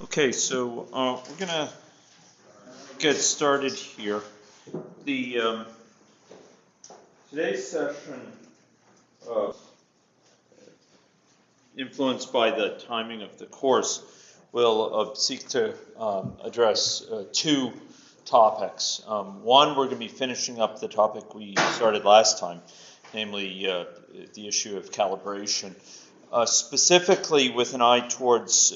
Okay, so we're gonna get started here. The today's session, influenced by the timing of the course, will seek to address two topics. One, we're going to be finishing up the topic we started last time, namely the issue of calibration. Specifically with an eye towards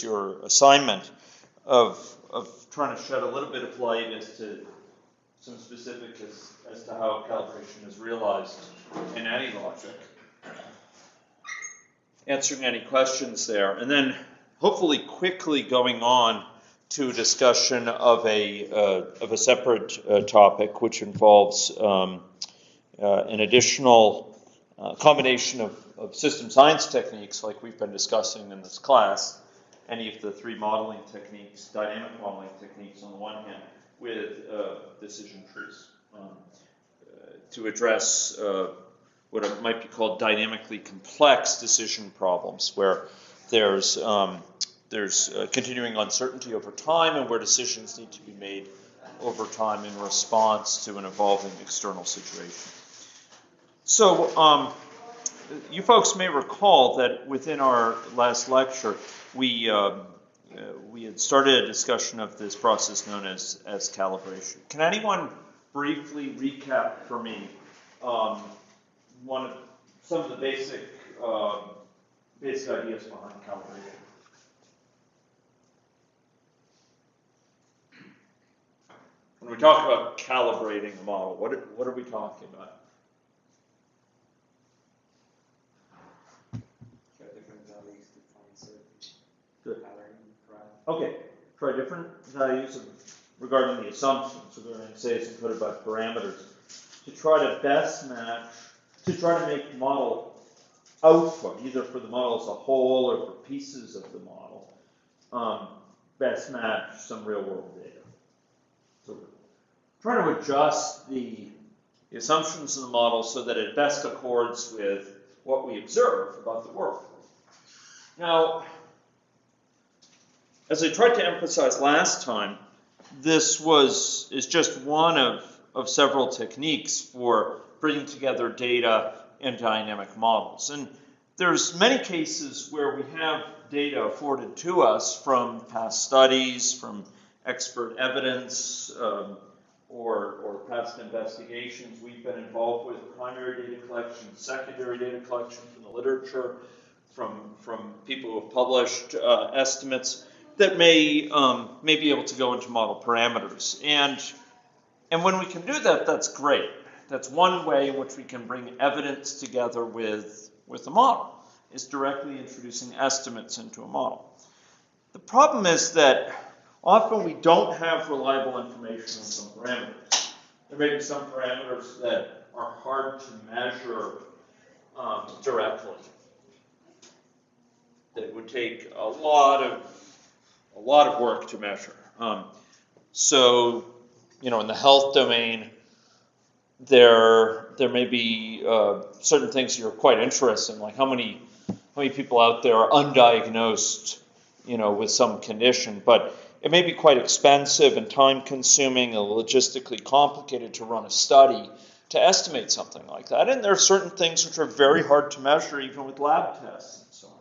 your assignment of trying to shed a little bit of light as to some specifics as to how calibration is realized in any logic, answering any questions there, and then hopefully quickly going on to a discussion of a separate topic, which involves an additional combination of system science techniques like we've been discussing in this class, any of the three modeling techniques, dynamic modeling techniques on the one hand, with decision trees to address what might be called dynamically complex decision problems, where there's continuing uncertainty over time and where decisions need to be made over time in response to an evolving external situation. So you folks may recall that within our last lecture, we had started a discussion of this process known as calibration. Can anyone briefly recap for me some of the basic ideas behind calibration? When we talk about calibrating a model, what are we talking about? Good. Okay, try different values regarding the assumptions, regarding say it's encoded by parameters, to try to best match, to try to make model output, either for the model as a whole or for pieces of the model, best match some real world data. So we're trying to adjust the assumptions in the model so that it best accords with what we observe about the world. Now, as I tried to emphasize last time, this is just one of several techniques for bringing together data in dynamic models. And there's many cases where we have data afforded to us from past studies, from expert evidence, or past investigations. We've been involved with primary data collection, secondary data collection from the literature, from people who have published estimates that may be able to go into model parameters. And when we can do that, that's great. That's one way in which we can bring evidence together with the model, is directly introducing estimates into a model. The problem is that often we don't have reliable information on some parameters. There may be some parameters that are hard to measure directly. That would take a lot of work to measure. So, in the health domain, there may be certain things you're quite interested in, like how many people out there are undiagnosed, with some condition, but it may be quite expensive and time-consuming and logistically complicated to run a study to estimate something like that. And there are certain things which are very hard to measure, even with lab tests and so on.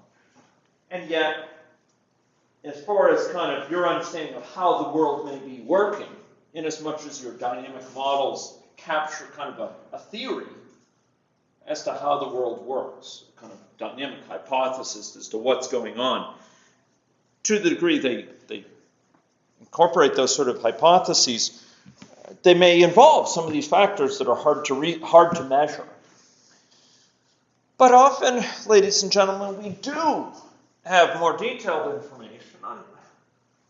And yet, as far as kind of your understanding of how the world may be working, in as much as your dynamic models capture kind of a theory as to how the world works, kind of dynamic hypothesis as to what's going on, to the degree they incorporate those sort of hypotheses, they may involve some of these factors that are hard to measure. But often, ladies and gentlemen, we do have more detailed information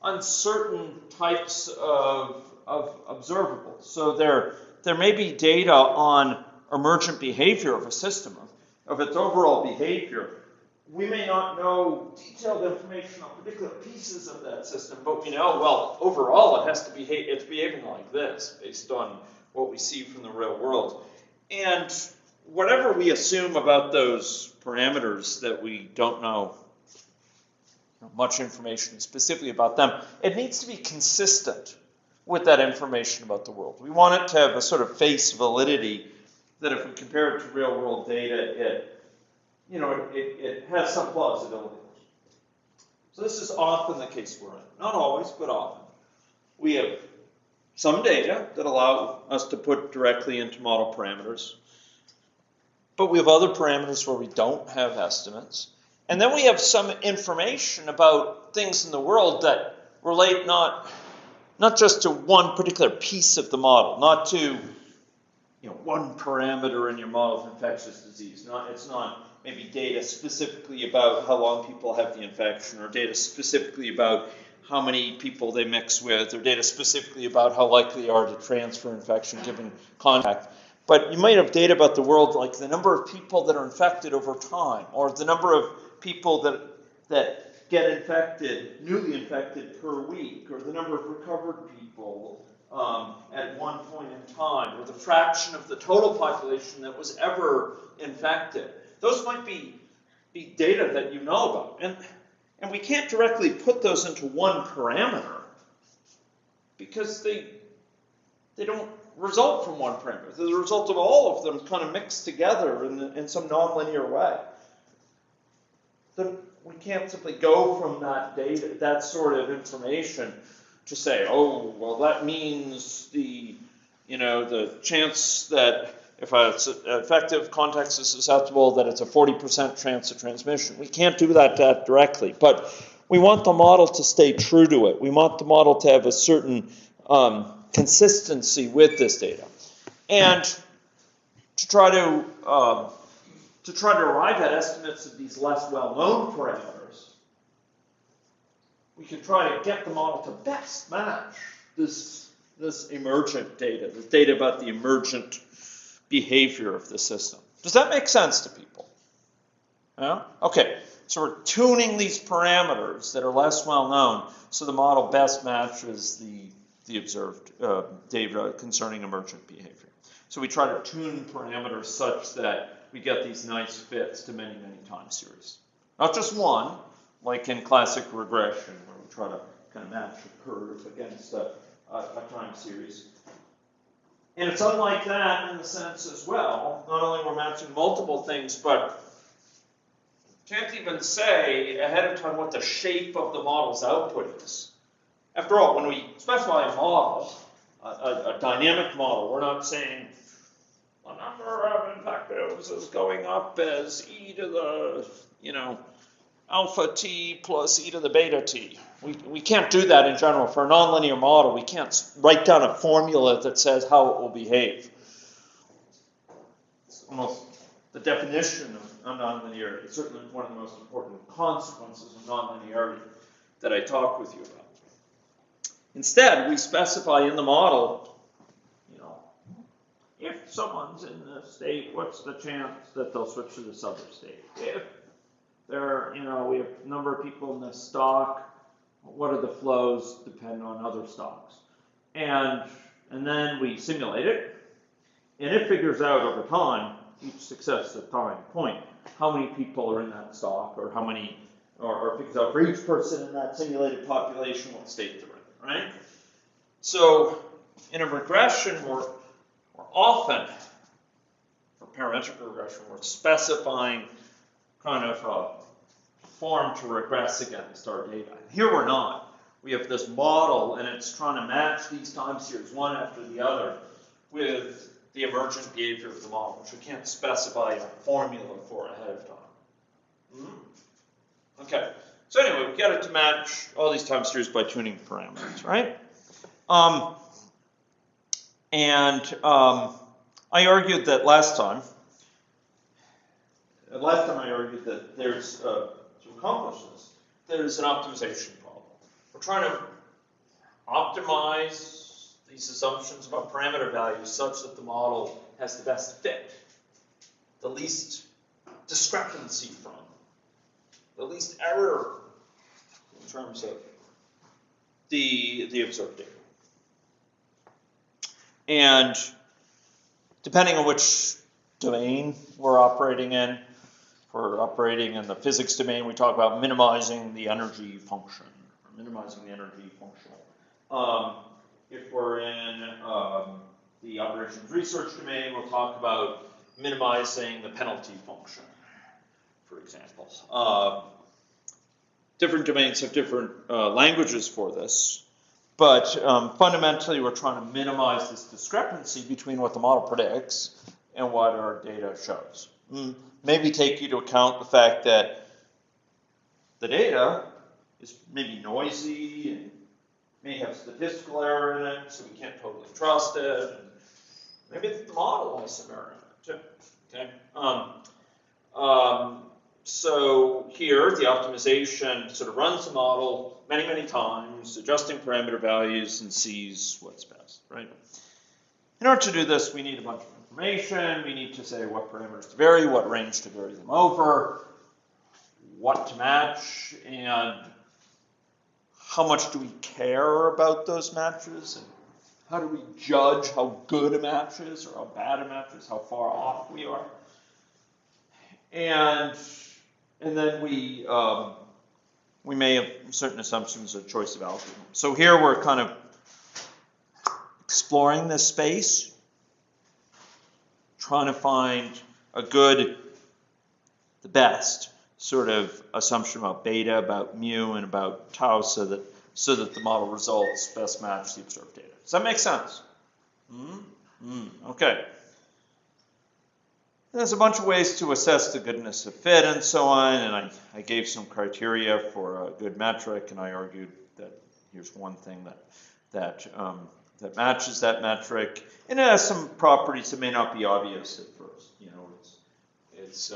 on certain types of observables. So there may be data on emergent behavior of a system, of its overall behavior. We may not know detailed information on particular pieces of that system, but we know, well, overall it's behaving like this, based on what we see from the real world. And whatever we assume about those parameters that we don't know much information specifically about them, it needs to be consistent with that information about the world. We want it to have a sort of face validity that if we compare it to real world data, it has some plausibility. So this is often the case we're in. Not always, but often. We have some data that allow us to put directly into model parameters. But we have other parameters where we don't have estimates. And then we have some information about things in the world that relate not just to one particular piece of the model, not to one parameter in your model of infectious disease. It's not maybe data specifically about how long people have the infection, or data specifically about how many people they mix with, or data specifically about how likely they are to transfer infection given contact. But you might have data about the world, like the number of people that are infected over time, or the number of people that get infected, newly infected per week, or the number of recovered people at one point in time, or the fraction of the total population that was ever infected. Those might be data that you know about. And we can't directly put those into one parameter because they don't result from one parameter. They're the result of all of them kind of mixed together in some nonlinear way. Then we can't simply go from that data, that sort of information, to say, oh, well, that means the chance that if it's effective context is susceptible, that it's a 40% chance of transmission. We can't do that directly, but we want the model to stay true to it. We want the model to have a certain consistency with this data, and to try to arrive at estimates of these less well-known parameters, we can try to get the model to best match this emergent data, the data about the emergent behavior of the system. Does that make sense to people? Yeah? Okay, so we're tuning these parameters that are less well known so the model best matches the observed data concerning emergent behavior. So we try to tune parameters such that we get these nice fits to many, many time series. Not just one, like in classic regression, where we try to kind of match a curve against a time series. And it's unlike that in the sense as well, not only we're matching multiple things, but can't even say ahead of time what the shape of the model's output is. After all, when we specify a model, a dynamic model, we're not saying the number of infectives is going up as e to the, alpha t plus e to the beta t. We can't do that in general. For a nonlinear model, we can't write down a formula that says how it will behave. It's almost the definition of nonlinearity. It's certainly one of the most important consequences of nonlinearity that I talk with you about. Instead, we specify in the model, if someone's in this state, what's the chance that they'll switch to this other state? If there, we have a number of people in this stock, what are the flows depend on other stocks? And then we simulate it, and it figures out over time, each successive time point, how many people are in that stock, or how many, or figures out for each person in that simulated population what state they're in, right? So in a regression, we're often, for parametric regression, we're specifying kind of a form to regress against our data. Here we're not. We have this model, and it's trying to match these time series one after the other with the emergent behavior of the model, which we can't specify a formula for ahead of time. Okay. So anyway, we get it to match all these time series by tuning parameters, right? I argued that last time I argued that there's, to accomplish this, there's an optimization problem. We're trying to optimize these assumptions about parameter values such that the model has the best fit, the least discrepancy from, the least error in terms of the observed data. And depending on which domain we're operating in, For operating in the physics domain, we talk about minimizing the energy function, or minimizing the energy function. If we're in the operations research domain, we'll talk about minimizing the penalty function, for example. Different domains have different languages for this, but fundamentally we're trying to minimize this discrepancy between what the model predicts and what our data shows. Maybe take into account the fact that the data is maybe noisy and may have statistical error in it, so we can't totally trust it. Maybe the model has some error in it too. Okay. So here, the optimization sort of runs the model many, many times, adjusting parameter values and sees what's best, right? In order to do this, we need a bunch of information. We need to say what parameters to vary, what range to vary them over, what to match, and how much do we care about those matches, and how do we judge how good a match is or how bad a match is, how far off we are. And then we may have certain assumptions or choice of algorithm. So here we're kind of exploring this space, trying to find a good, the best sort of assumption about beta, about mu, and about tau, so that the model results best match the observed data. Does that make sense? Okay. There's a bunch of ways to assess the goodness of fit and so on, and I gave some criteria for a good metric, and I argued that here's one thing that matches that metric, and it has some properties that may not be obvious at first. You know, it's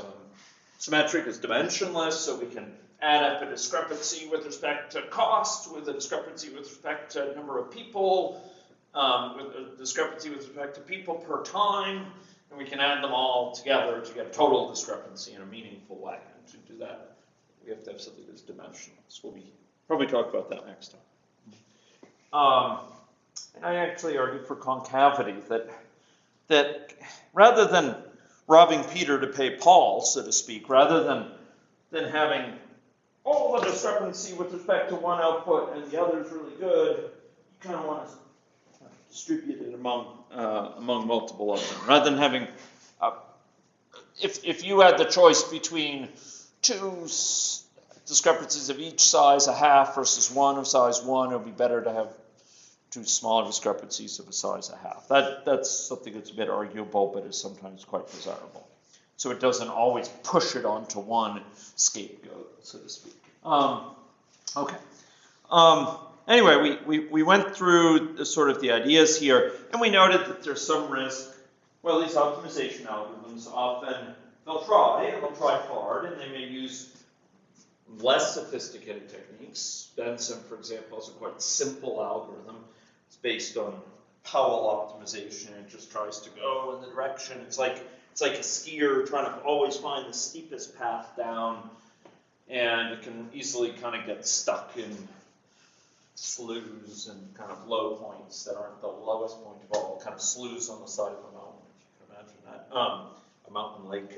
symmetric, it's dimensionless, so we can add up a discrepancy with respect to cost, with a discrepancy with respect to number of people, with a discrepancy with respect to people per time, and we can add them all together to get total discrepancy in a meaningful way. And to do that, we have to have something that's dimensionless. We'll probably talk about that next time. And I actually argued for concavity, that rather than robbing Peter to pay Paul, so to speak, rather than having all the discrepancy with respect to one output and the other is really good, you kind of want to distribute it among multiple of them. Rather than having, if you had the choice between two discrepancies of each size, a half versus one of size 1, it would be better to have two smaller discrepancies of a size a half. That's something that's a bit arguable, but is sometimes quite desirable. So it doesn't always push it onto one scapegoat, so to speak. Okay. Anyway, we went through the ideas here, and we noted that there's some risk. Well, these optimization algorithms often, they'll try hard, and they may use less sophisticated techniques. Benson, for example, has a quite simple algorithm. It's based on Powell optimization. It just tries to go in the direction. It's like a skier trying to always find the steepest path down, and it can easily kind of get stuck in sloughs and kind of low points that aren't the lowest point of all, kind of sloughs on the side of a mountain, if you can imagine that, a mountain lake.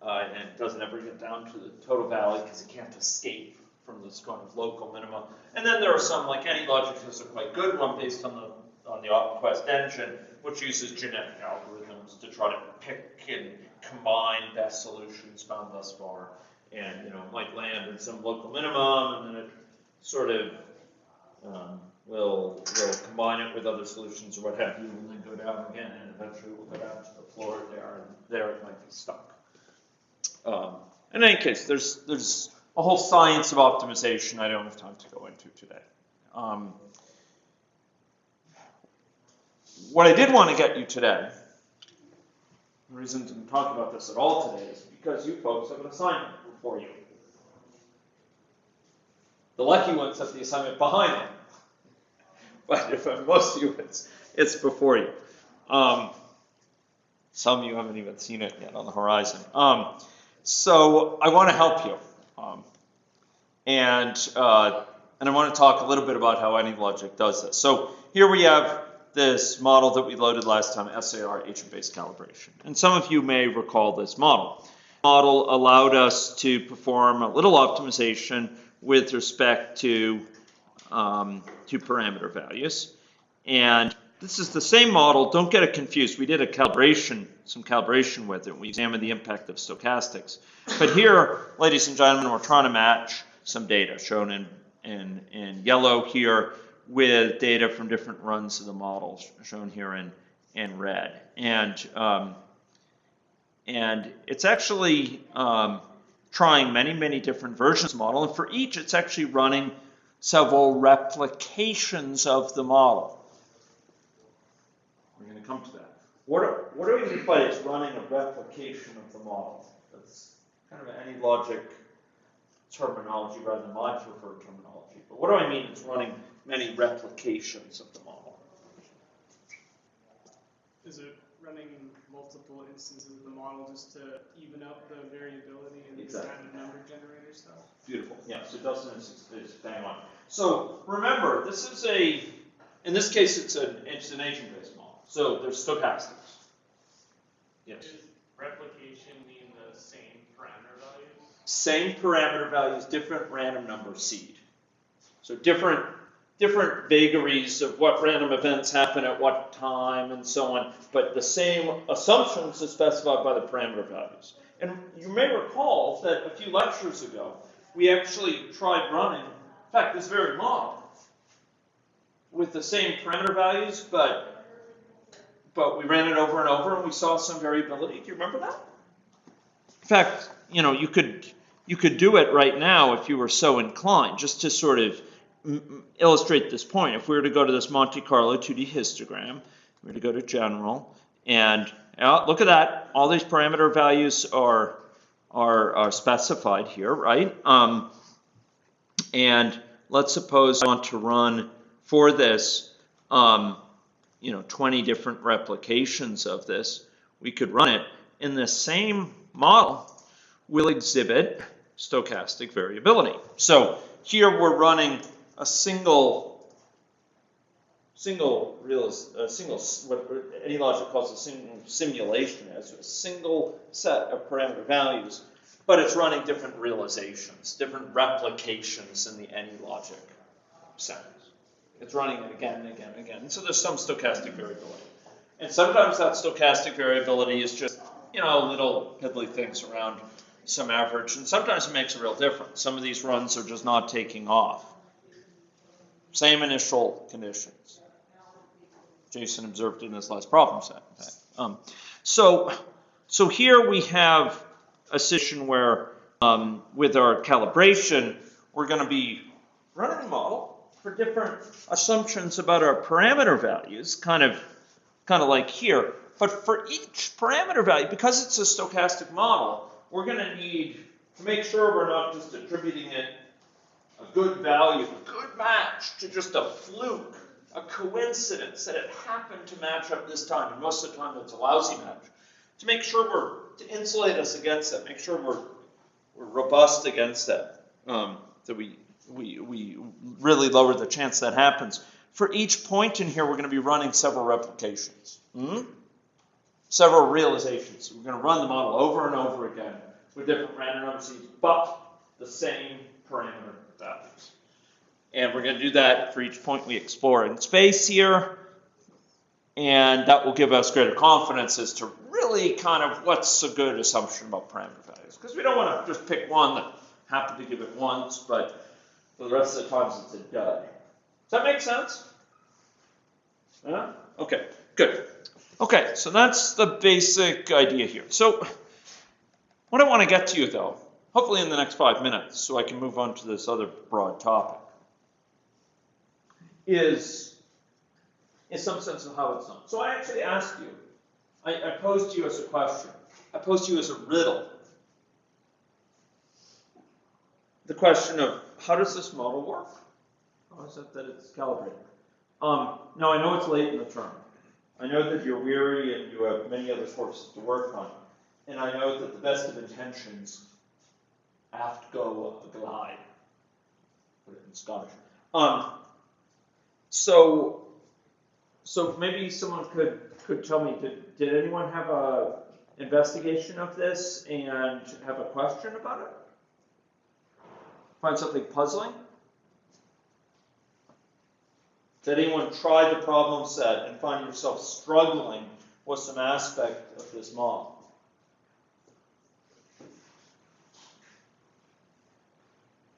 And it doesn't ever get down to the total valley because it can't escape from this kind of local minima. And then there are some, like AnyLogic has a quite good one based on the OptQuest engine, which uses genetic algorithms to try to pick and combine best solutions found thus far, and might land in some local minimum, and then it sort of will combine it with other solutions or what have you, and then go down again, and eventually we'll go down to the floor there, and there it might be stuck. In any case, there's a whole science of optimization I don't have time to go into today. What I did want to get you today, the reason to talk about this at all today, is because you folks have an assignment before you. The lucky ones have the assignment behind them, but for most of you, it's before you. Some of you haven't even seen it yet on the horizon. So I want to help you, and I want to talk a little bit about how AnyLogic does this. So here we have this model that we loaded last time, SAR, agent-based calibration. And some of you may recall this model. model allowed us to perform a little optimization with respect to parameter values. And this is the same model. Don't get it confused. We did some calibration with it. We examined the impact of stochastics. But here, ladies and gentlemen, we're trying to match some data shown in yellow here with data from different runs of the model shown here in red. And it's actually trying many different versions of the model. And for each, it's actually running several replications of the model. We're going to come to that. What do we mean by it's running a replication of the model? That's kind of any logic terminology rather than my preferred terminology. But what do I mean it's running many replications of the model? Is it running multiple instances of the model just to even up the variability and the random number generator stuff? Beautiful. Yeah, so it doesn't, it's bang on. So remember, this is in this case, it's an agent-based model. So there's stochastics. Yes. Does replication mean the same parameter values? Same parameter values, different random number seed. So different vagaries of what random events happen at what time and so on, but the same assumptions are specified by the parameter values. And you may recall that a few lectures ago, we actually tried running, in fact, this very model with the same parameter values, but we ran it over and over and we saw some variability. Do you remember that? In fact, you could do it right now if you were so inclined, just to sort of illustrate this point. If we were to go to this Monte Carlo 2D histogram, we were to go to general, and look at that. All these parameter values are specified here, right? And let's suppose I want to run for this, 20 different replications of this. We could run it in the same model. Will exhibit stochastic variability. So here we're running a single what any logic calls a single simulation as a single set of parameter values, but it's running different realizations, different replications in the any logic sense. It's running it again and again and again. And so there's some stochastic variability. And sometimes that stochastic variability is just, little piddly things around some average, and sometimes it makes a real difference. Some of these runs are just not taking off. Same initial conditions. Jason observed in his last problem set. So here we have a situation where with our calibration, we're going to be running a model for different assumptions about our parameter values, kind of like here. But for each parameter value, because it's a stochastic model, we're going to need to make sure we're not just attributing it a good value, a good match to just a fluke, a coincidence that it happened to match up this time, and most of the time it's a lousy match. To make sure to insulate us against that, make sure we're robust against that, that we really lower the chance that happens. For each point in here, we're going to be running several replications. Several realizations. We're going to run the model over and over again with different random number seeds, but the same parameter values. And we're going to do that for each point we explore in space here. And that will give us greater confidence as to really kind of what's a good assumption about parameter values. Because we don't want to just pick one that happened to give it once, but for the rest of the times it's a dud. Does that make sense? Yeah? Okay, good. Okay, so that's the basic idea here. So what I want to get to you, though, hopefully in the next 5 minutes, so I can move on to this other broad topic, is some sense of how it's done. So I actually asked you, I posed to you as a question, I posed to you as a riddle, the question of how does this model work? How is it that it's calibrated? Now I know it's late in the term. I know that you're weary and you have many other courses to work on. And I know that the best of intentions have to go glide. Put it in Scottish. So maybe someone could tell me, did anyone have investigation of this and have a question about it? Find something puzzling? Did anyone try the problem set and find yourself struggling with some aspect of this model?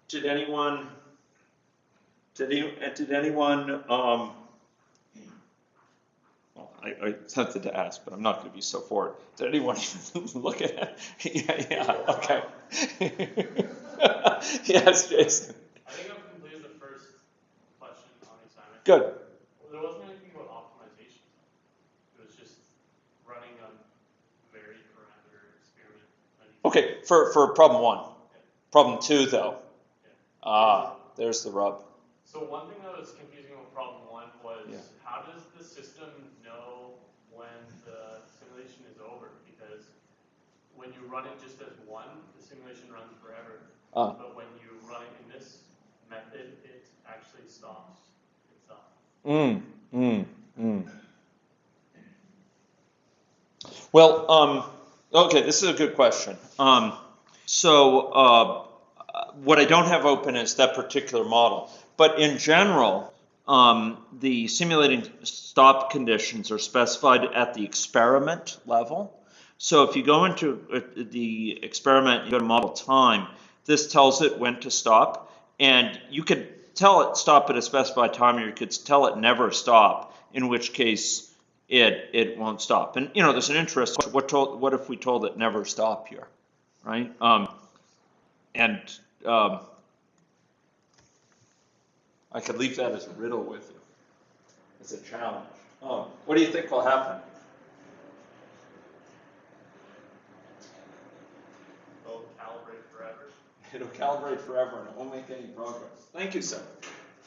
Did anyone well, I tempted to ask, but I'm not going to be so forward. Did anyone even look at it? Yeah, okay. Yes, Jason. I think I've completed the first question on the assignment. Good. Well, there wasn't anything about optimization. It was just running a varied parameter experiment. Okay, for problem 1. Yeah. Problem 2, though. Yeah. There's the rub. So one thing that was confusing with problem 1 was how does the system know when the simulation is over? Because when you run it just as 1, the simulation runs forever. But when you run it in this method, it actually stops itself. Well, okay, this is a good question. What I don't have open is that particular model. But in general, the simulating stop conditions are specified at the experiment level. So if you go into the experiment, you go to model time, this tells it when to stop. And you could tell it stop at a specified time, or you could tell it never stop, in which case it won't stop. And, there's an interest. What if we told it never stop here, right? I could leave that as a riddle with you. It's a challenge. What do you think will happen? It'll calibrate forever. It'll calibrate forever and it won't make any progress. Thank you, sir.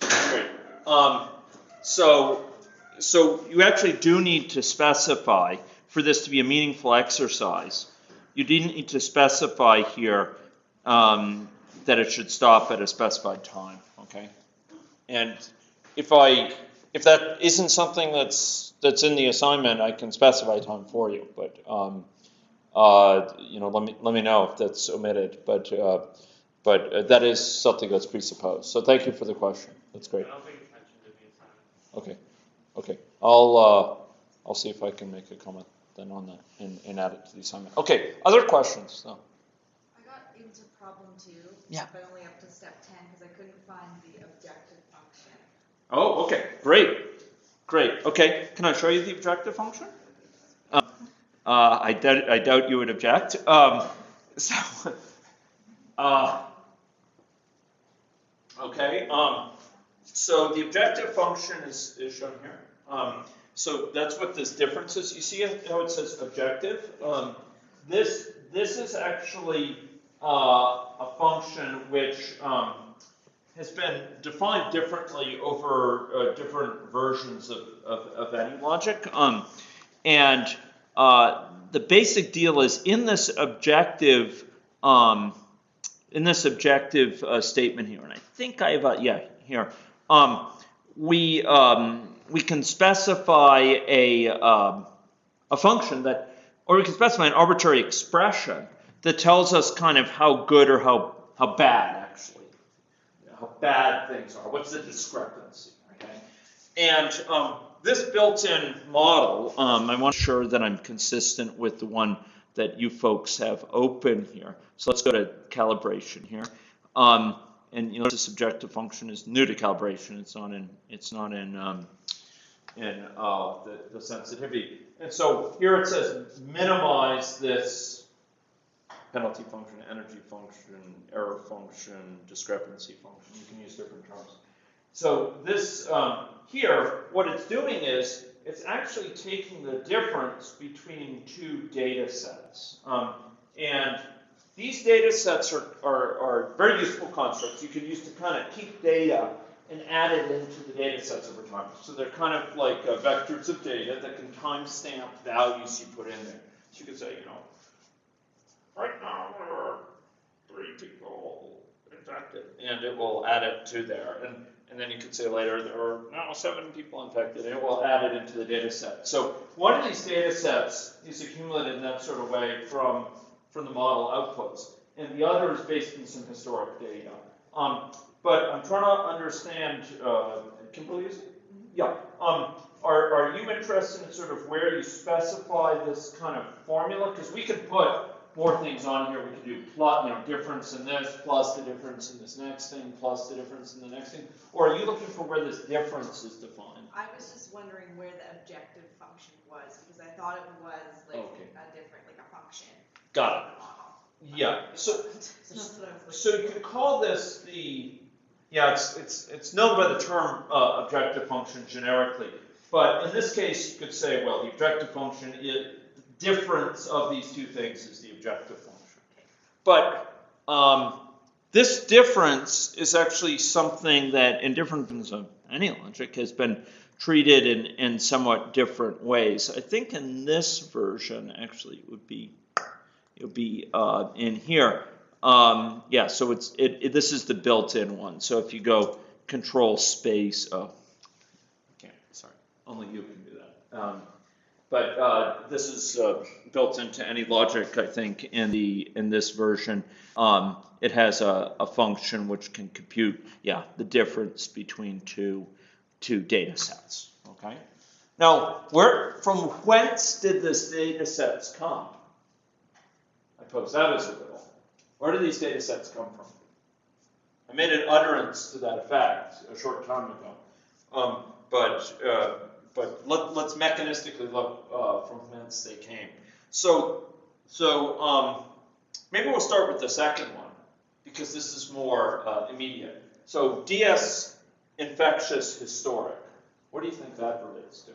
Great. So you actually do need to specify, for this to be a meaningful exercise, you do need to specify here that it should stop at a specified time, okay? And if that isn't something that's in the assignment, I can specify time for you. But let me know if that's omitted. But that is something that's presupposed. So thank you for the question. That's great. I don't think it's mentioned in the assignment. Okay. I'll see if I can make a comment then on that and add it to the assignment. Okay. Other questions? No. I got into problem 2, but only up to step 10 because I couldn't find the objective function. Oh, okay, great. Okay, can I show you the objective function? I doubt you would object. Okay. So the objective function is shown here. So that's what this difference is. You see how it says objective? This is actually a function which has been defined differently over different versions of any logic. The basic deal is in this objective statement here, and I think I have here. We can specify a function that, or we can specify an arbitrary expression that tells us kind of how good or how bad actually. How bad things are. What's the discrepancy? Okay, and this built-in model, I want to make sure that I'm consistent with the one that you folks have open here. So let's go to calibration here, and this objective function is new to calibration. It's not in the sensitivity. And so here it says minimize this penalty function, energy function, error function, discrepancy function. You can use different terms. So this here, what it's doing is it's actually taking the difference between two data sets. And these data sets are very useful constructs you can use to kind of keep data and add it into the data sets over time. So they're kind of like vectors of data that can timestamp values you put in there. So you could say, right now there are 3 people infected, and it will add it to there. And And then you could say later, there are now 7 people infected, and it will add it into the data set. So one of these data sets is accumulated in that sort of way from the model outputs, and the other is based on some historic data. But I'm trying to understand, Comple, is it? Yeah. Are you interested in sort of where you specify this kind of formula? Because we could put more things on here. We could do plot, difference in this, plus the difference in this next thing, plus the difference in the next thing. Or are you looking for where this difference is defined? I was just wondering where the objective function was, because I thought it was like a different, like a function. Got it. Yeah. So you could call this the, it's known by the term objective function generically. But in this case, you could say, well, the objective function is the difference of these two things is the objective function. But this difference is actually something that, in different things of any logic, has been treated in somewhat different ways. I think in this version, actually, it would be in here. So this is the built-in one. So if you go Control Space, only you can do that. But this is built into any logic, I think, in this version. It has a function which can compute, the difference between two data sets. Okay. Now, from whence did this data sets come? I pose that as a riddle. Where do these data sets come from? I made an utterance to that effect a short time ago. But let's mechanistically look from whence they came. So maybe we'll start with the second one, because this is more immediate. So DS infectious historic. What do you think that relates to?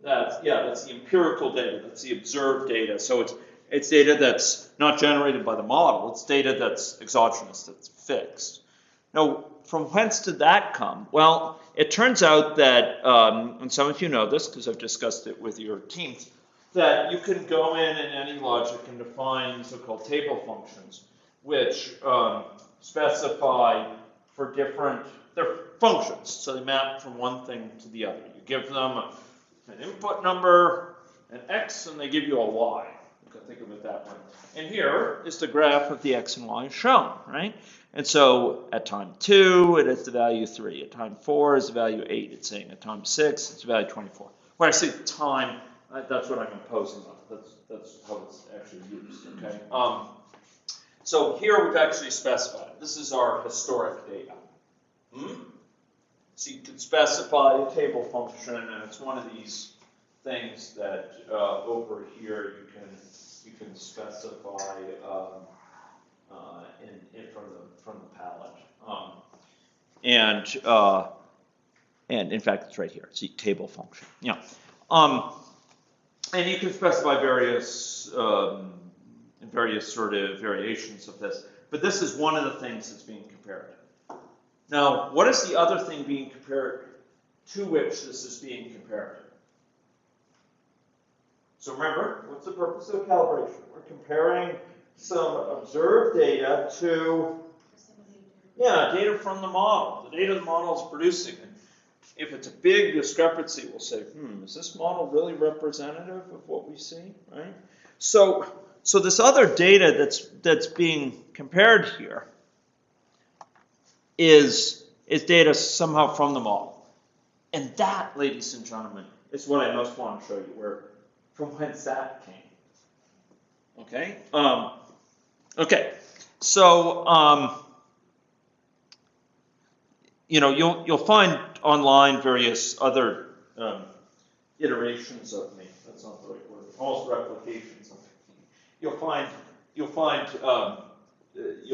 That's the empirical data. That's the observed data. So it's data that's not generated by the model. It's data that's exogenous, that's fixed. Now, from whence did that come? Well, it turns out that, and some of you know this because I've discussed it with your teams, that you can go in any logic and define so-called table functions, which specify for they're functions, so they map from one thing to the other. You give them an input number, an x, and they give you a y. You can think of it that way. And here is the graph of the x and y shown, right? And so at time 2, it is the value 3. At time 4, it's the value 8. It's saying at time 6, it's the value 24. When I say time, that's what I'm imposing on. That's how it's actually used, okay? So here we've actually specified. This is our historic data. So you can specify a table function, and it's one of these things that over here you can specify from the palette. And in fact, it's right here. It's a table function. Yeah. And you can specify various sort of variations of this. But this is one of the things that's being compared. Now, what is the other thing being compared to which this is being compared? So remember, what's the purpose of calibration? We're comparing some observed data to, data from the model. The data the model is producing. And if it's a big discrepancy, we'll say, is this model really representative of what we see, right? So this other data that's being compared here is data somehow from the model. And that, ladies and gentlemen, is what I most want to show you, from whence that came. Okay? So, you'll find online various other iterations of me. That's not the right word. Almost replications of me. You'll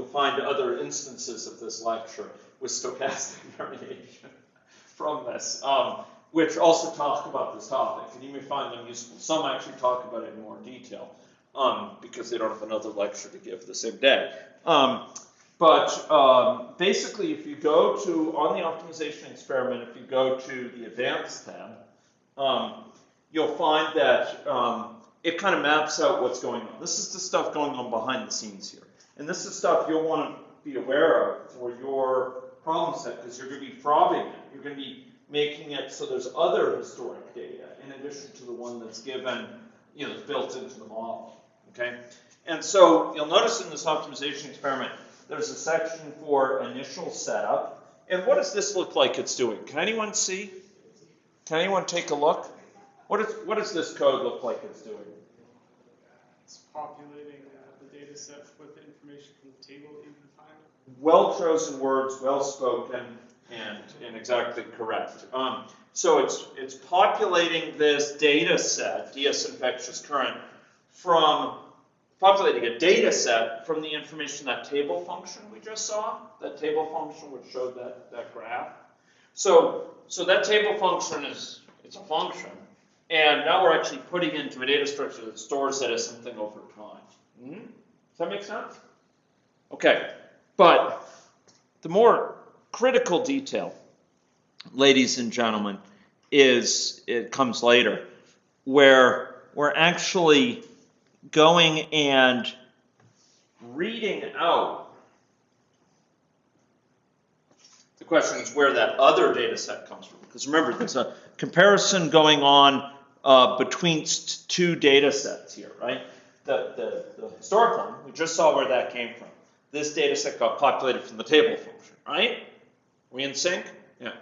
find other instances of this lecture with stochastic variation from this, which also talk about this topic, and you may find them useful. Some actually talk about it in more detail, because they don't have another lecture to give the same day. But basically, if you go on the optimization experiment, if you go to the advanced tab, you'll find that it kind of maps out what's going on. This is the stuff going on behind the scenes here. And this is stuff you'll want to be aware of for your problem set because you're going to be frobbing it. You're going to be making it so there's other historic data in addition to the one that's given, that's built into the model. Okay? And so you'll notice in this optimization experiment, there's a section for initial setup. And what does this look like it's doing? Can anyone see? Can anyone take a look? What does this code look like it's doing? It's populating the data set with the information from the table that you've defined. Well chosen words, well spoken, and exactly correct. So it's populating this data set, DS infectious current, from populating a data set from the information, that table function we just saw, that table function which showed that graph. So that table function it's a function, and now we're actually putting into a data structure that stores that as something over time. Does that make sense? Okay, but the more critical detail, ladies and gentlemen, it comes later, where we're actually going and reading out. The question is where that other data set comes from. Because remember, there's a comparison going on between two data sets here, right? The historic one, we just saw where that came from. This data set got populated from the table function, right? Are we in sync? Yeah.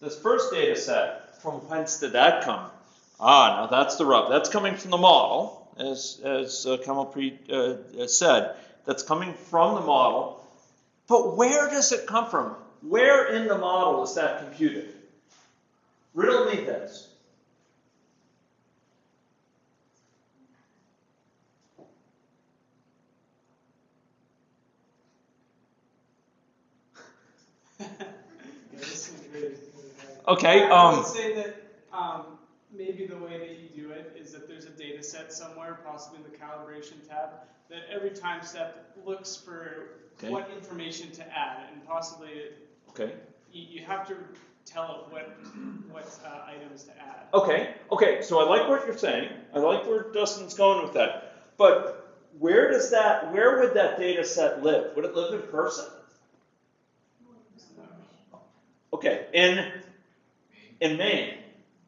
This first data set, from whence did that come? Now that's the rub. That's coming from the model, as Comple said. That's coming from the model. But where does it come from? Where in the model is that computed? Riddle me this. Okay. I would say that maybe the way that you do it is that there's a data set somewhere, possibly in the calibration tab, that every time step looks for what information to add, and possibly you have to tell it what items to add. Okay. So I like what you're saying. I like where Dustin's going with that. But where would that data set live? Would it live in person? Okay, in Maine.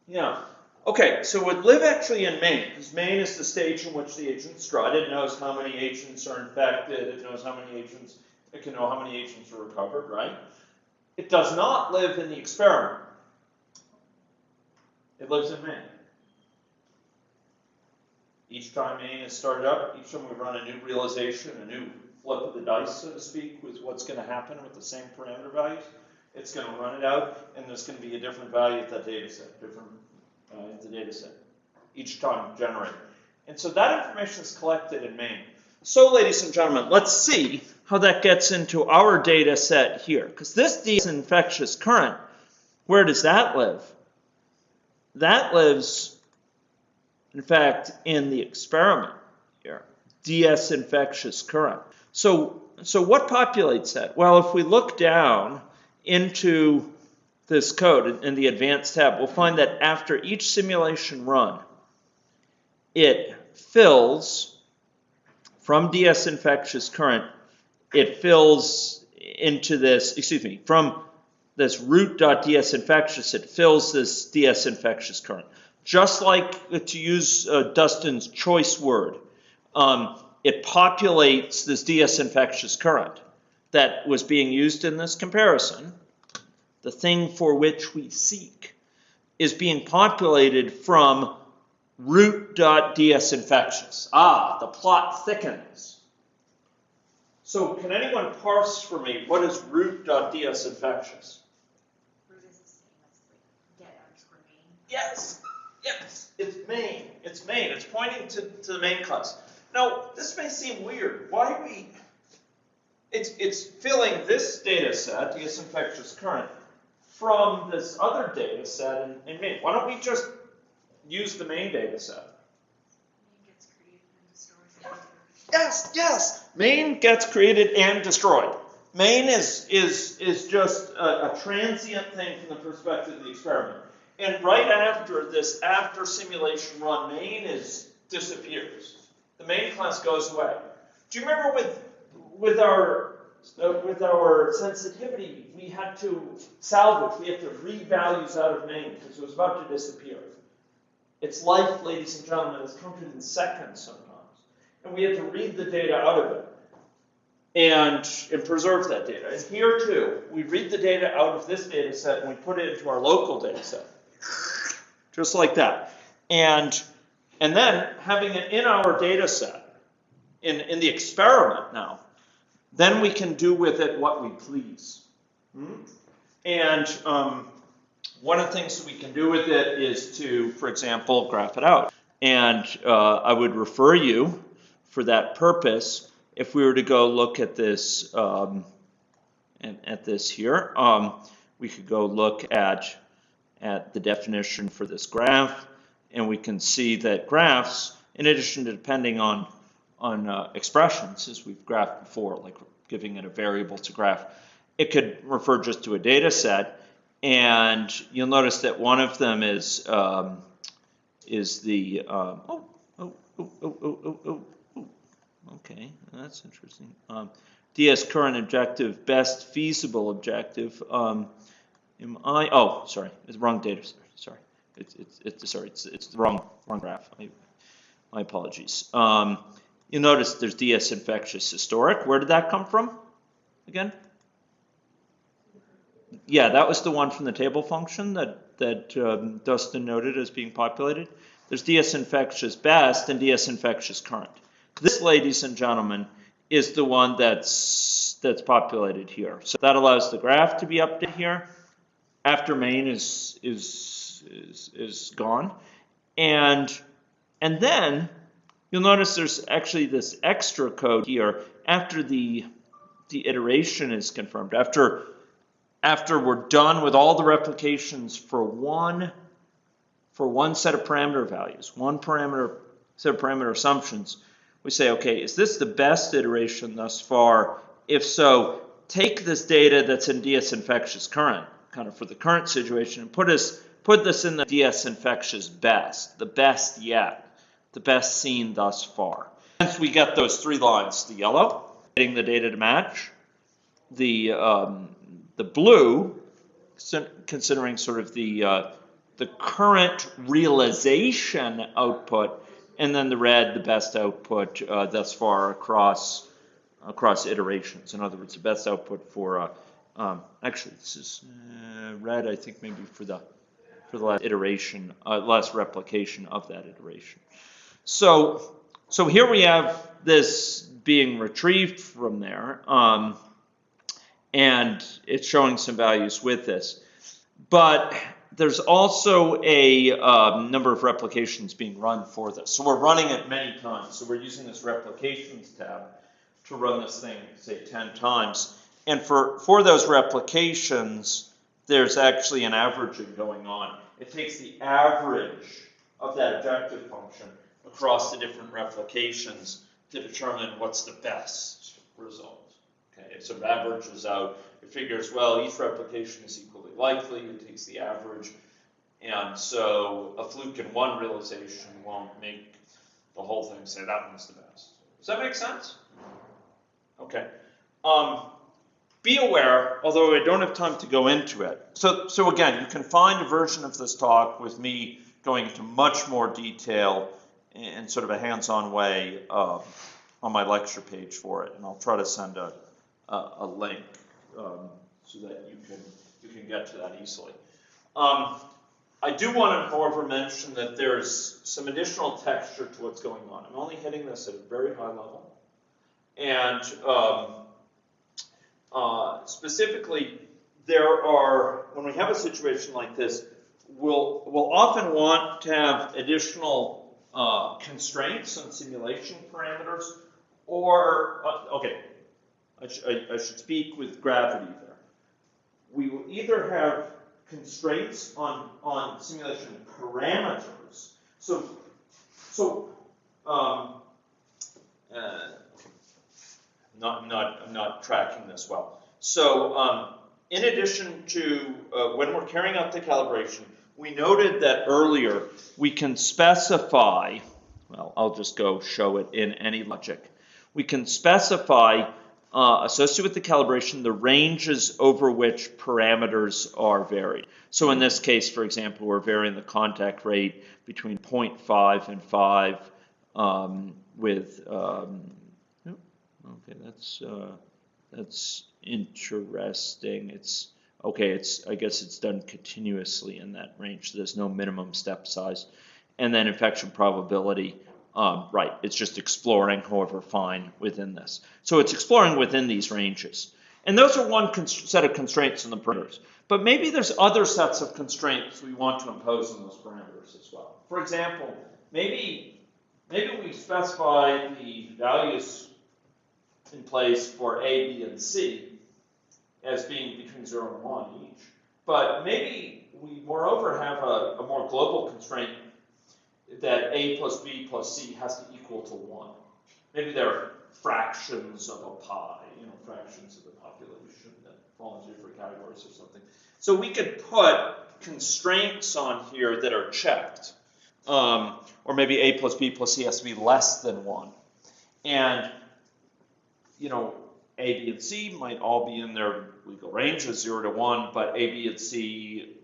Yeah. Okay, so it would live actually in Maine, because Maine is the stage in which the agent strut. It knows how many agents are infected. It knows how many agents. It can know how many agents are recovered, right? It does not live in the experiment. It lives in Maine. Each time Maine is started up, each time we run a new realization, a new flip of the dice, so to speak, with what's going to happen with the same parameter values, it's going to run it out, and there's going to be a different value at that data set, different in the data set, each time generated. And so that information is collected in Maine. So, ladies and gentlemen, let's see how that gets into our data set here. Because this DS infectious current, where does that live? That lives, in fact, in the experiment here, DS infectious current. So what populates that? Well, if we look down into this code in the advanced tab, we'll find that after each simulation run, it fills from DS infectious current, it fills into this, from this root.ds infectious, it fills this DS infectious current. Just like, to use Dustin's choice word, it populates this DS infectious current that was being used in this comparison. The thing for which we seek is being populated from root.ds infectious. The plot thickens. So can anyone parse for me what is root.ds infectious? Root is the same as get_main. Yes, it's main. It's main. It's pointing to the main class. Now, this may seem weird. It's filling this data set, DS infectious current, from this other data set in main. Why don't we just use the main data set? Main gets created and destroyed. Yes. Main gets created and destroyed. Main is just a transient thing from the perspective of the experiment. And right after this, after simulation run, main disappears. The main class goes away. Do you remember with our with our sensitivity, we had to salvage, we had to read values out of main because it was about to disappear. Its life, ladies and gentlemen, is counted in seconds sometimes. And we had to read the data out of it and preserve that data. And here too, we read the data out of this data set and we put it into our local data set. Just like that. And then having it in our data set, in the experiment now, then we can do with it what we please. And one of the things that we can do with it is to, for example, graph it out. And I would refer you, for that purpose, if we were to go look at this, here, we could go look at the definition for this graph, and we can see that graphs, in addition to depending on expressions, as we've graphed before, like giving it a variable to graph, it could refer just to a data set, and you'll notice that one of them is the okay, that's interesting. DS current objective, best feasible objective. Sorry, it's the wrong data set. Sorry, it's the wrong graph. My apologies. You notice there's DS infectious historic. Where did that come from? Again? Yeah, that was the one from the table function that Dustin noted as being populated. There's DS infectious best and DS infectious current. This, ladies and gentlemen, is the one that's populated here. So that allows the graph to be updated here after main is gone, and then you'll notice there's actually this extra code here after the iteration is confirmed. After we're done with all the replications for one set of parameter values, one set of parameter assumptions, we say, okay, is this the best iteration thus far? If so, take this data that's in DS infectious current, kind of for the current situation, and put this in the DS infectious best, the best yet, the best seen thus far. Hence we get those three lines: the yellow, getting the data to match, the blue, considering sort of the current realization output, and then the red, the best output thus far across iterations. In other words, the best output for actually this is red, I think maybe for the last iteration, last replication of that iteration. So here we have this being retrieved from there, and it's showing some values with this. But there's also a number of replications being run for this. So we're running it many times. So we're using this Replications tab to run this thing, say, 10 times. And for those replications, there's actually an averaging going on. It takes the average of that objective function across the different replications to determine what's the best result. Okay, so it averages out. It figures, well, each replication is equally likely. It takes the average. And so a fluke in one realization won't make the whole thing say that one's the best. Does that make sense? Okay. Be aware, although I don't have time to go into it. So again, you can find a version of this talk with me going into much more detail in sort of a hands-on way on my lecture page for it. And I'll try to send a link so that you can get to that easily. I do want to, however, mention that there's some additional texture to what's going on. I'm only hitting this at a very high level. And specifically, when we have a situation like this, we'll often want to have additional constraints on simulation parameters, or, okay, I should speak with gravity there. We will either have constraints on simulation parameters. I'm not tracking this well. So in addition to when we're carrying out the calibration, we noted that earlier we can specify, well, I'll just go show it in any logic. We can specify associated with the calibration, the ranges over which parameters are varied. So in this case, for example, we're varying the contact rate between 0.5 and 5 with, okay, that's interesting. It's, okay, I guess it's done continuously in that range. So there's no minimum step size. And then infection probability, right, it's just exploring, however fine, within this. So it's exploring within these ranges. And those are one set of constraints in the parameters. But maybe there's other sets of constraints we want to impose on those parameters as well. For example, maybe we specify the values in place for A, B, and C as being between 0 and 1 each. But maybe we, moreover, have a more global constraint that A plus B plus C has to equal to 1. Maybe they're fractions of a pie, fractions of the population that fall into different categories or something. So we could put constraints on here that are checked. Or maybe A plus B plus C has to be less than 1. And, A, B, and C might all be in their legal range of 0 to 1, but A, B, and C,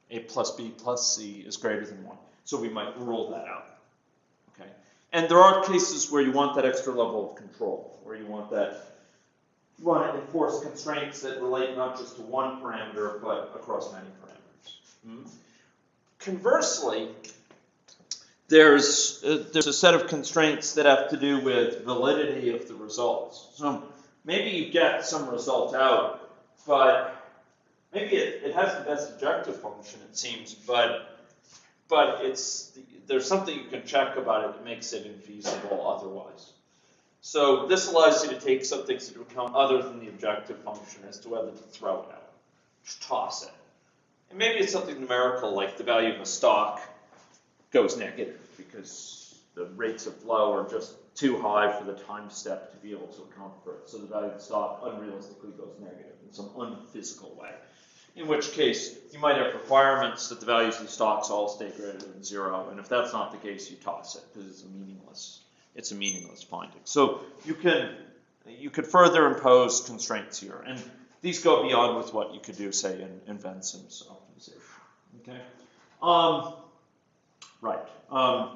A plus B plus C is greater than 1. So we might rule that out. Okay. And there are cases where you want that extra level of control, where you want to enforce constraints that relate not just to one parameter, but across many parameters. Conversely, there's a set of constraints that have to do with validity of the results. So maybe you get some result out, but maybe it has the best objective function, it seems, but there's something you can check about it that makes it infeasible otherwise. So this allows you to take some things into account other than the objective function as to whether to throw it out, just toss it. And maybe it's something numerical, like the value of a stock goes negative because the rates of flow are just too high for the time step to be able to account for it. So the value of the stock unrealistically goes negative in some unphysical way. In which case, you might have requirements that the values of the stocks all stay greater than 0. And if that's not the case, you toss it because it's a meaningless finding. So you could further impose constraints here. And these go beyond with what you could do, say, in Vensim's optimization. Okay? Right. So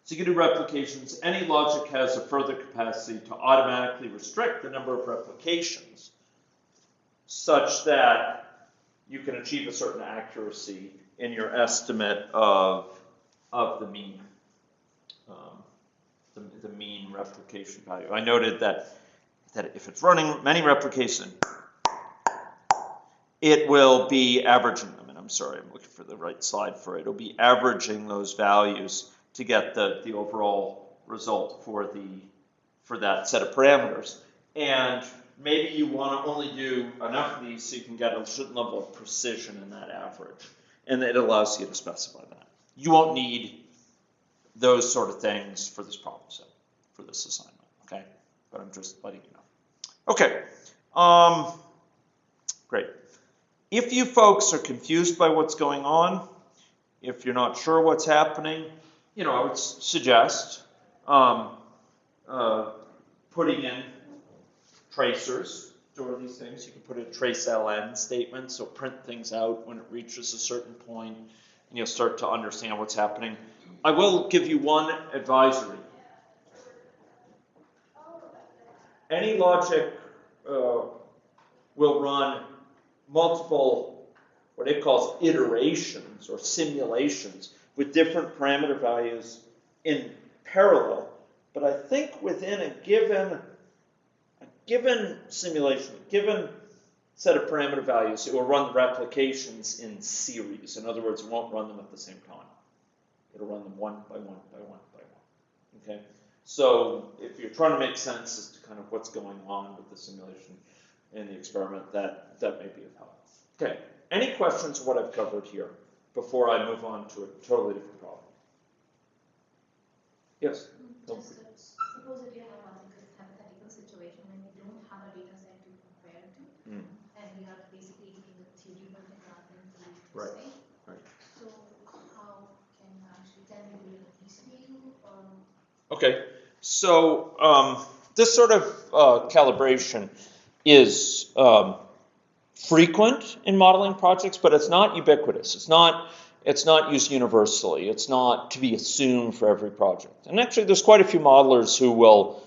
you can do replications. Any logic has a further capacity to automatically restrict the number of replications such that you can achieve a certain accuracy in your estimate of the mean, the mean replication value. I noted that if it's running many replications, it will be averaging them. And I'm sorry, I'm looking for the right slide for it. It'll be averaging those values to get the overall result for that set of parameters. And maybe you want to only do enough of these so you can get a certain level of precision in that average. And it allows you to specify that. You won't need those sort of things for this problem set, for this assignment, okay? But I'm just letting you know. Okay, great. If you folks are confused by what's going on, if you're not sure what's happening, I would suggest putting in tracers for these things. You can put a Traceln statement, so print things out when it reaches a certain point, and you'll start to understand what's happening. I will give you one advisory. Any logic will run multiple, what it calls iterations or simulations with different parameter values in parallel. But I think within a given simulation, a given set of parameter values, it will run the replications in series. In other words, it won't run them at the same time. It'll run them one by one by one by one. Okay? So if you're trying to make sense as to kind of what's going on with the simulation and the experiment, that may be of help. Okay. Any questions on what I've covered here before I move on to a totally different problem? Yes? Suppose if you have a hypothetical situation when you don't have a data set to compare to, and you have basically taken the theory but the example to right. say. Right. So how can you actually tell me do it piecemeal or? Okay. So this sort of calibration is frequent in modeling projects, but it's not ubiquitous. It's not used universally. It's not to be assumed for every project. And actually, there's quite a few modelers who will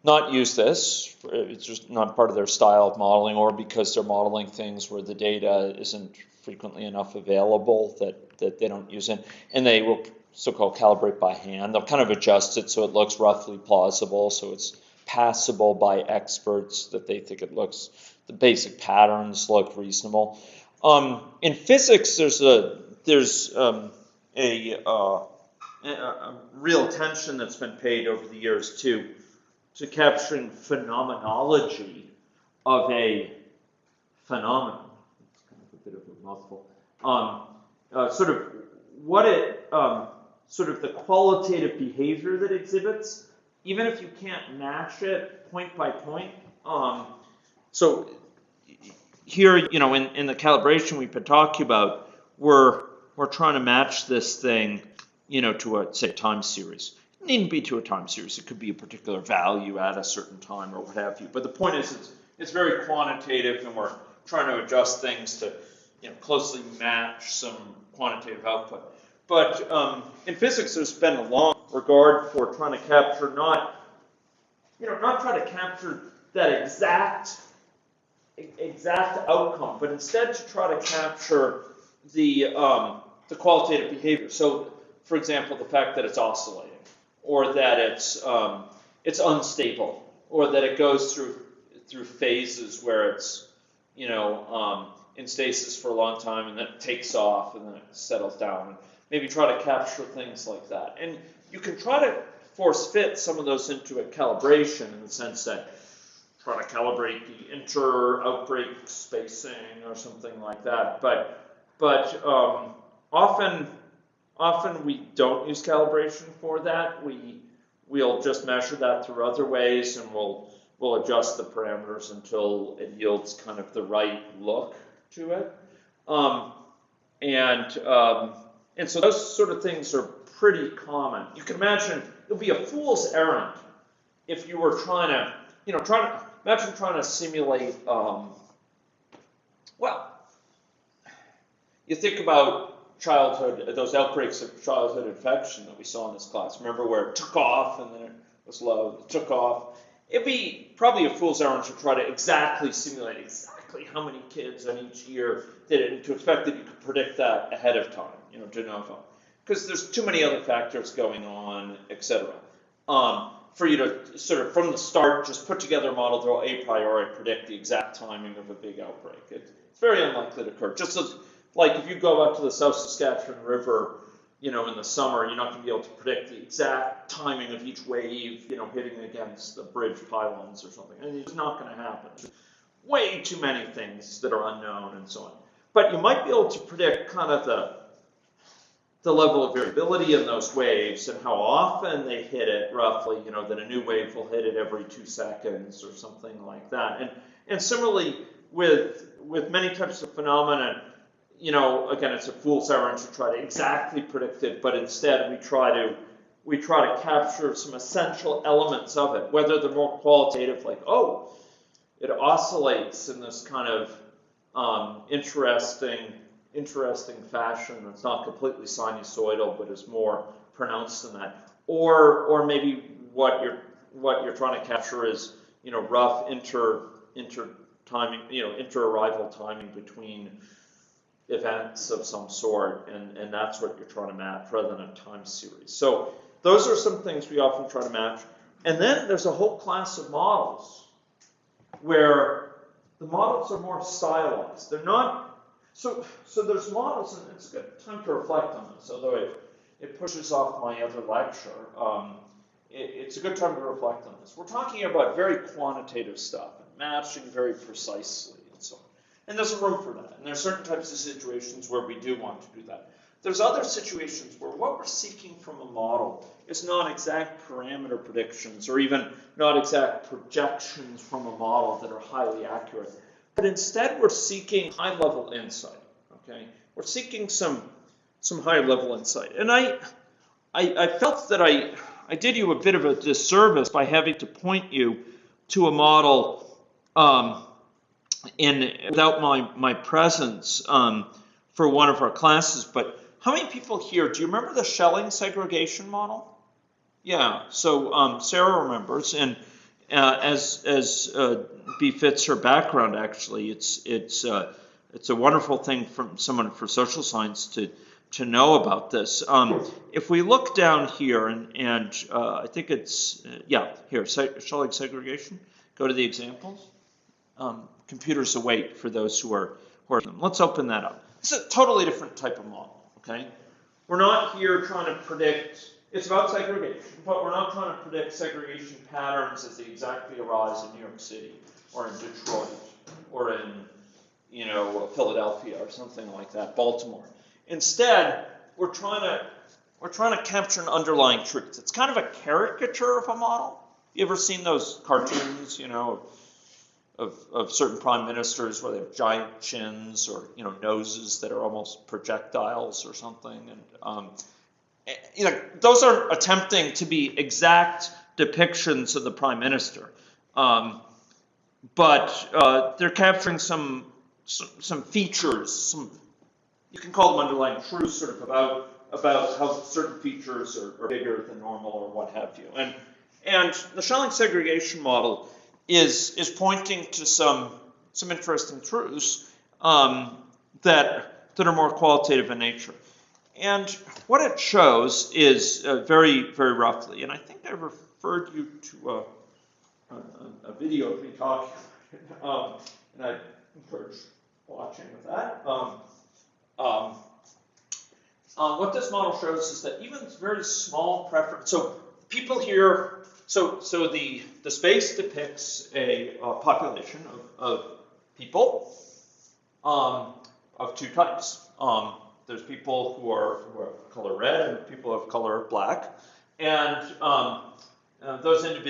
not use this. It's just not part of their style of modeling, or because they're modeling things where the data isn't frequently enough available that they don't use it. And they will so-called calibrate by hand. They'll kind of adjust it so it looks roughly plausible, so it's passable by experts, that they think it looks, the basic patterns look reasonable. In physics, there's a real attention that's been paid over the years to capturing phenomenology of a phenomenon. It's kind of a bit of a mouthful. Sort of what it, sort of the qualitative behavior that exhibits, even if you can't match it point by point. So here, in the calibration we've been talking about, we're trying to match this thing, to a, say, time series. It needn't be to a time series. It could be a particular value at a certain time or what have you. But the point is, it's very quantitative, and we're trying to adjust things to, closely match some quantitative output. But in physics, there's been a long regard for trying to capture not try to capture that exact outcome, but instead to try to capture the qualitative behavior. So, for example, the fact that it's oscillating, or that it's unstable, or that it goes through phases where it's in stasis for a long time, and then it takes off, and then it settles down. And maybe try to capture things like that. And you can try to force fit some of those into a calibration, in the sense that try to calibrate the inter-outbreak spacing or something like that. But often we don't use calibration for that. We'll just measure that through other ways, and we'll adjust the parameters until it yields kind of the right look to it. And so those sort of things are pretty common. You can imagine it would be a fool's errand if you were trying to simulate, you think about childhood, those outbreaks of childhood infection that we saw in this class. Remember where it took off and then it was low, it took off. It'd be probably a fool's errand to try to exactly simulate exactly how many kids in each year did it, and to expect that you could predict that ahead of time, de novo. Because there's too many other factors going on, etc. For you to sort of, from the start, just put together a model that will a priori predict the exact timing of a big outbreak. It's very unlikely to occur. Just as, like, if you go out to the South Saskatchewan River, in the summer, you're not going to be able to predict the exact timing of each wave, hitting against the bridge pylons or something. I mean, it's not going to happen. There's way too many things that are unknown and so on. But you might be able to predict kind of the level of variability in those waves and how often they hit it, roughly, that a new wave will hit it every 2 seconds or something like that. And similarly, with many types of phenomena, again, it's a fool's errand to try to exactly predict it, but instead we try to capture some essential elements of it, whether they're more qualitative, like, it oscillates in this kind of interesting fashion that's not completely sinusoidal, but is more pronounced than that. Or maybe what you're trying to capture is, rough inter-timing, inter-arrival timing between events of some sort, and that's what you're trying to match rather than a time series. So those are some things we often try to match. And then there's a whole class of models where the models are more stylized. They're not, so there's models, and it's a good time to reflect on this, although it pushes off my other lecture. It's a good time to reflect on this. We're talking about very quantitative stuff, and matching very precisely, and so on. And there's a room for that. And there's certain types of situations where we do want to do that. There's other situations where what we're seeking from a model is not exact parameter predictions, or even not exact projections from a model that are highly accurate. But instead, we're seeking high-level insight. Okay, we're seeking some high-level insight. And I felt that I did you a bit of a disservice by having to point you to a model without my presence for one of our classes. But how many people here, do you remember the Schelling segregation model? Yeah, so Sarah remembers, and as befits her background, actually, it's a wonderful thing from someone for social science to know about this. If we look down here, and I think it's here, Schelling segregation. Go to the examples. Computers await for those who are. Let's open that up. This is a totally different type of model. Okay, we're not here trying to predict. It's about segregation, but we're not trying to predict segregation patterns as they exactly arise in New York City or in Detroit or in, Philadelphia or something like that, Baltimore. Instead, we're trying to capture an underlying truth. It's kind of a caricature of a model. You ever seen those cartoons, of certain prime ministers where they have giant chins or noses that are almost projectiles or something, and those are attempting to be exact depictions of the prime minister, but they're capturing some features, you can call them underlying truths, sort of about how certain features are bigger than normal or what have you, and the Schelling segregation model is pointing to some interesting truths that are more qualitative in nature. And what it shows is very, very roughly, and I think I referred you to a video of me talking about it, and I encourage watching of that. What this model shows is that even very small preference, so people here, so the space depicts a population of people of two types. There's people who are color red and people of color black, and those individuals